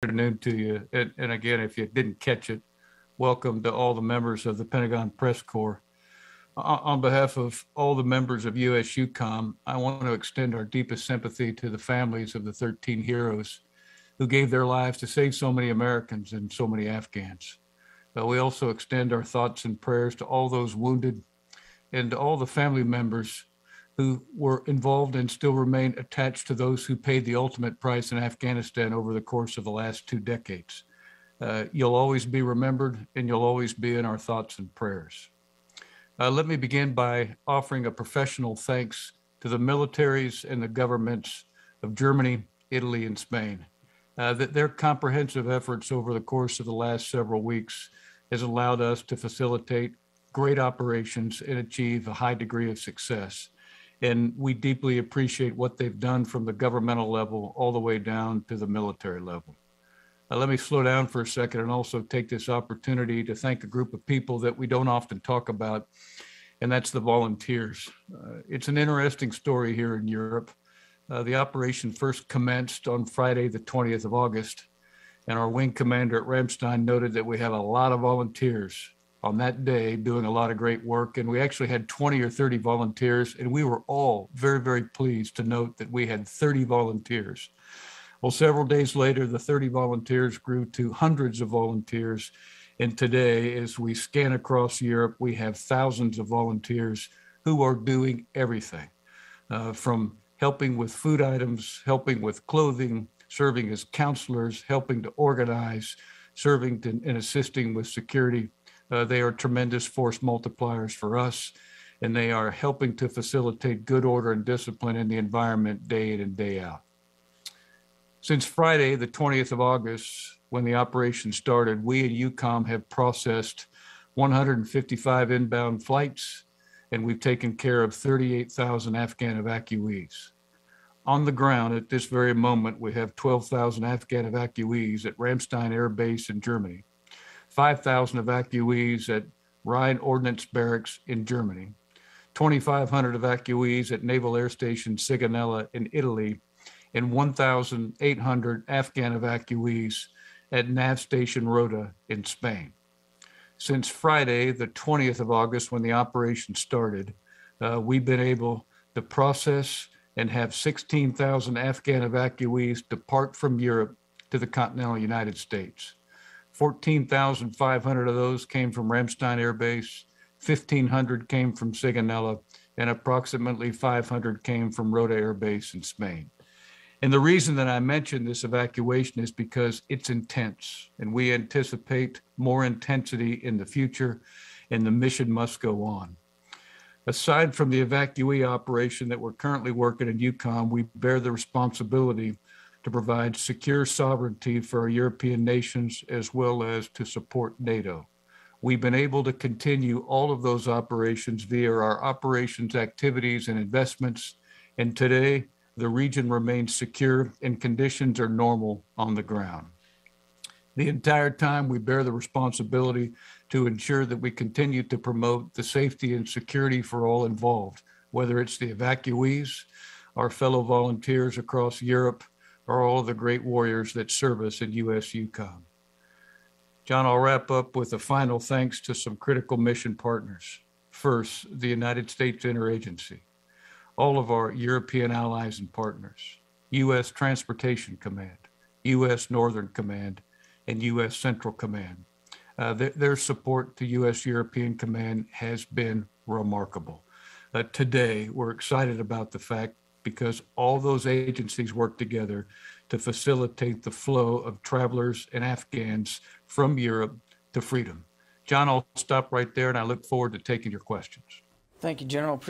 Afternoon to you. And again, if you didn't catch it, welcome to all the members of the Pentagon Press Corps. On behalf of all the members of USUCOM, I want to extend our deepest sympathy to the families of the 13 heroes who gave their lives to save so many Americans and so many Afghans. We also extend our thoughts and prayers to all those wounded and to all the family members who were involved and still remain attached to those who paid the ultimate price in Afghanistan over the course of the last 2 decades. You'll always be remembered, and you'll always be in our thoughts and prayers. Let me begin by offering a professional thanks to the militaries and the governments of Germany, Italy, and Spain. That their comprehensive efforts over the course of the last several weeks has allowed us to facilitate great operations and achieve a high degree of success. And we deeply appreciate what they've done from the governmental level all the way down to the military level. Let me slow down for a second and also take this opportunity to thank a group of people that we don't often talk about, and that's the volunteers. It's an interesting story here in Europe. The operation first commenced on Friday, the 20th of August, and our wing commander at Ramstein noted that we have a lot of volunteers on that day doing a lot of great work. And we actually had 20 or 30 volunteers, and we were all very, very pleased to note that we had 30 volunteers. Well, several days later, the 30 volunteers grew to hundreds of volunteers. And today, as we scan across Europe, we have thousands of volunteers who are doing everything from helping with food items, helping with clothing, serving as counselors, helping to organize, serving and assisting with security. They are tremendous force multipliers for us, and they are helping to facilitate good order and discipline in the environment day in and day out. Since Friday, the 20th of August, when the operation started, we at UCOM have processed 155 inbound flights, and we've taken care of 38,000 Afghan evacuees. On the ground at this very moment, we have 12,000 Afghan evacuees at Ramstein Air Base in Germany, 5,000 evacuees at Rhine Ordnance Barracks in Germany, 2,500 evacuees at Naval Air Station Sigonella in Italy, and 1,800 Afghan evacuees at Nav Station Rota in Spain. Since Friday, the 20th of August, when the operation started, we've been able to process and have 16,000 Afghan evacuees depart from Europe to the continental United States. 14,500 of those came from Ramstein Air Base, 1,500 came from Sigonella, and approximately 500 came from Rota Air Base in Spain. And the reason that I mention this evacuation is because it's intense, and we anticipate more intensity in the future, and the mission must go on. Aside from the evacuee operation that we're currently working in UCOM, we bear the responsibility to provide secure sovereignty for our European nations, as well as to support NATO. We've been able to continue all of those operations via our operations activities and investments, and today the region remains secure and conditions are normal on the ground. The entire time we bear the responsibility to ensure that we continue to promote the safety and security for all involved, whether it's the evacuees, our fellow volunteers across Europe, or all of the great warriors that serve us in USUCOM. John, I'll wrap up with a final thanks to some critical mission partners. First, the United States Interagency, all of our European allies and partners, U.S. Transportation Command, U.S. Northern Command, and U.S. Central Command. Their support to U.S. European Command has been remarkable. Today, we're excited about the fact because all those agencies work together to facilitate the flow of travelers and Afghans from Europe to freedom. John, I'll stop right there, and I look forward to taking your questions. Thank you, General. Appreciate